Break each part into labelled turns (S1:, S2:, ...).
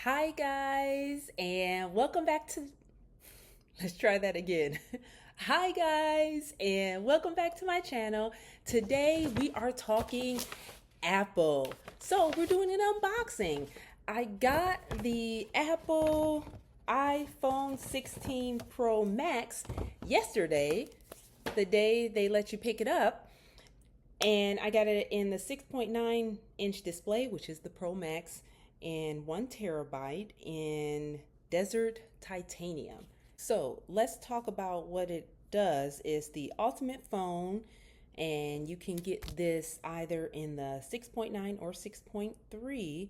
S1: Hi guys, and welcome back to let's try that again. Hi guys, and welcome back to my channel. Today we are talking Apple. So, we're doing an unboxing. I got the Apple iPhone 16 Pro Max yesterday, the day they let you pick it up. And I got it in the 6.9-inch display, which is the Pro Max, and 1 terabyte in desert titanium. So let's talk about what it does. Is the ultimate phone, and you can get this either in the 6.9 or 6.3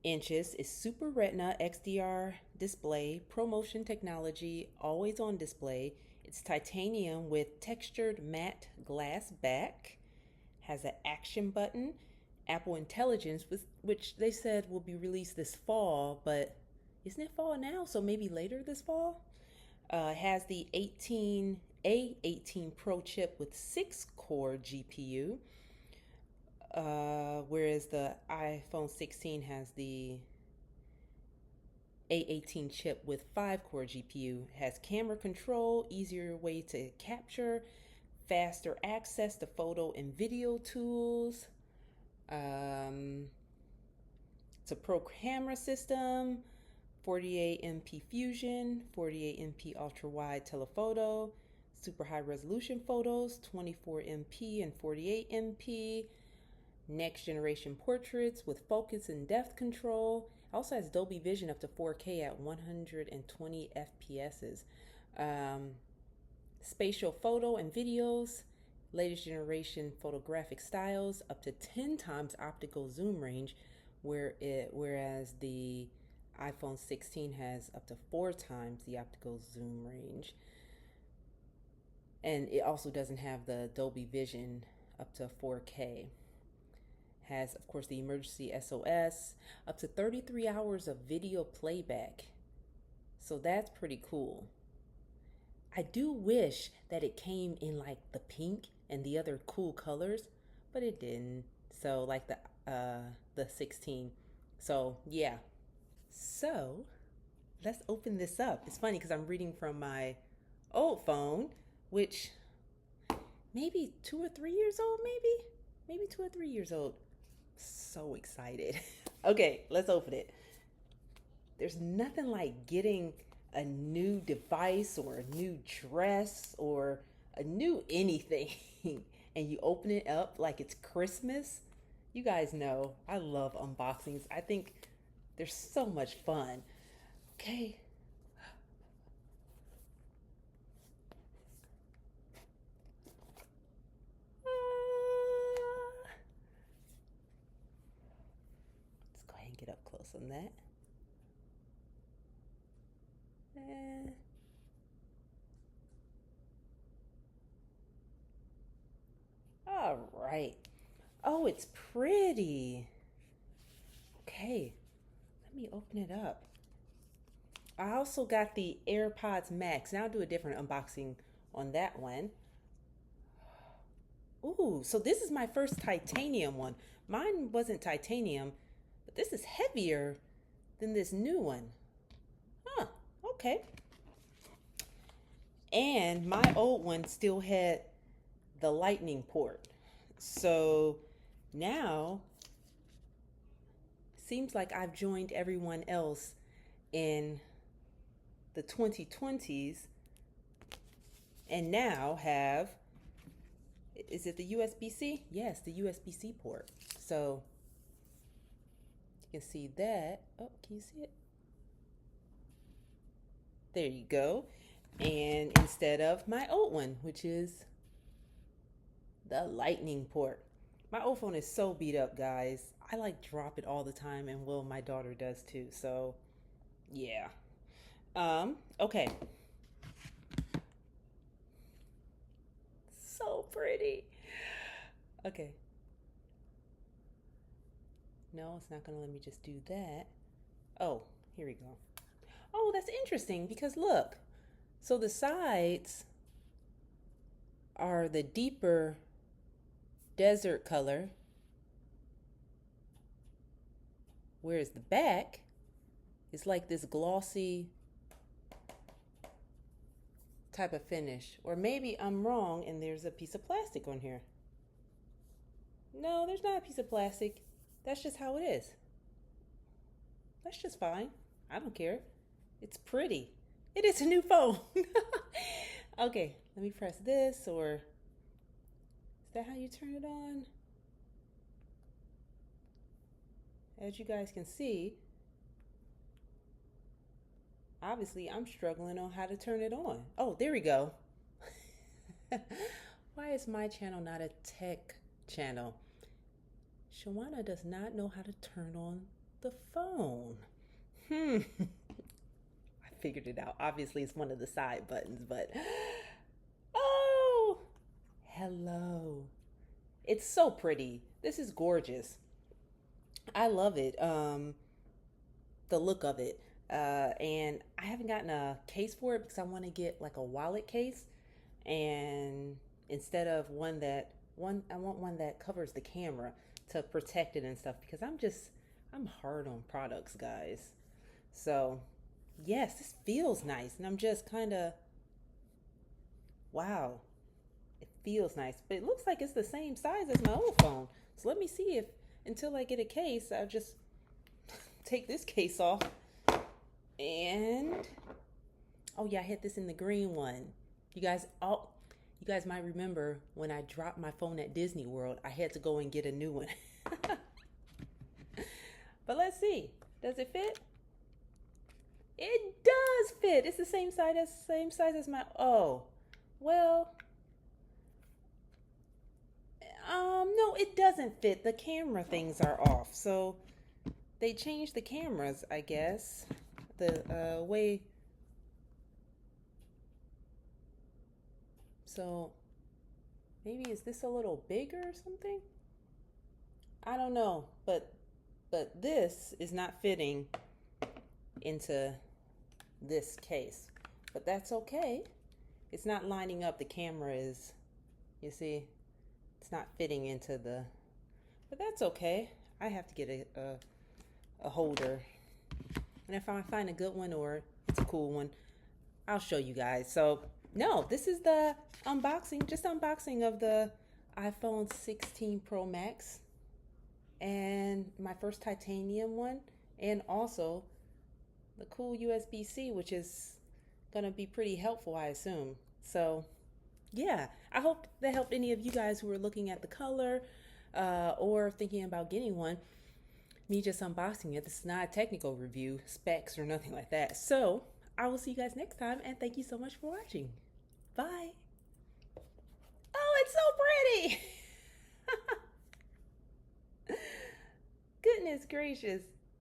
S1: inches. It's Super Retina XDR display, ProMotion technology, always on display. It's titanium with textured matte glass back, has an action button, Apple Intelligence, which they said will be released this fall, but isn't it fall now? So maybe later this fall. Has the 18 Pro chip with 6-core GPU, whereas the iPhone 16 has the A18 chip with 5-core GPU. Has camera control, easier way to capture, faster access to photo and video tools. Um, it's a pro camera system, 48 MP Fusion, 48 MP ultra wide telephoto, super high resolution photos, 24 MP and 48 MP, next generation portraits with focus and depth control. Also has Dolby Vision up to 4K at 120 FPS. Um, Spatial photo and videos, latest generation photographic styles, up to 10 times optical zoom range, whereas the iPhone 16 has up to 4 times the optical zoom range. And it also doesn't have the Dolby Vision up to 4K. Has, of course, the emergency SOS, up to 33 hours of video playback. So that's pretty cool. I do wish that it came in like the pink and the other cool colors, but it didn't. So like the 16. So yeah. So let's open this up. It's funny because I'm reading from my old phone, which maybe 2 or 3 years old, maybe 2 or 3 years old. So excited. Okay, let's open it. There's nothing like getting a new device or a new dress or a new anything and you open it up like it's Christmas. You guys know I love unboxings. I think they're so much fun. Okay. Let's go ahead and get up close on that. Eh. All right. Oh, it's pretty. Okay, let me open it up. I also got the AirPods Max. Now I'll do a different unboxing on that one. Ooh, so this is my first titanium one. Mine wasn't titanium, but this is heavier than this new one. Huh, okay. And my old one still had the lightning port. So now seems like I've joined everyone else in the 2020s and now have, is it the USB-C? Yes, the USB-C port. So you can see that. Oh, can you see it? There you go. And instead of my old one, which is the lightning port. My old phone is so beat up, guys. I like drop it all the time, and well, my daughter does too. So yeah. Okay. So pretty. Okay. No, it's not gonna let me just do that. Oh, here we go. Oh, that's interesting because look. So the sides are the deeper desert color, whereas the back It's like this glossy type of finish. Or maybe I'm wrong and there's a piece of plastic on here. No, there's not a piece of plastic. That's just how it is. That's just fine. I don't care. It's pretty. It is a new phone. Okay, let me press this, or is that how you turn it on? As you guys can see, obviously I'm struggling on how to turn it on. Oh, there we go. Why is my channel not a tech channel? Shawana does not know how to turn on the phone. I figured it out. Obviously, it's one of the side buttons, but oh, hello. It's so pretty. This is gorgeous. I love it. The look of it. And I haven't gotten a case for it because I want to get like a wallet case, and instead of I want one that covers the camera to protect it and stuff, because I'm hard on products, guys. So yes, this feels nice, and I'm just kind of, wow, it feels nice, but it looks like it's the same size as my old phone. So let me see if, until I get a case, I'll just take this case off. And oh yeah, I had this in the green one. You guys might remember when I dropped my phone at Disney World, I had to go and get a new one. But let's see. Does it fit? It does fit. It's the same size as my, oh. Well, no, it doesn't fit. The camera things are off. So they changed the cameras, I guess. The way. So maybe is this a little bigger or something? I don't know, but this is not fitting into this case. But that's okay. It's not lining up. The camera is, you see, it's not fitting into the, but that's okay. I have to get a holder. And if I find a good one or it's a cool one, I'll show you guys. So no, this is the unboxing of the iPhone 16 Pro Max, and my first titanium one, and also the cool USB-C, which is gonna be pretty helpful, I assume. So yeah, I hope that helped any of you guys who are looking at the color or thinking about getting one. Me just unboxing it. This is not a technical review, specs or nothing like that. So I will see you guys next time, and thank you so much for watching. Bye. Oh, it's so pretty. Goodness gracious.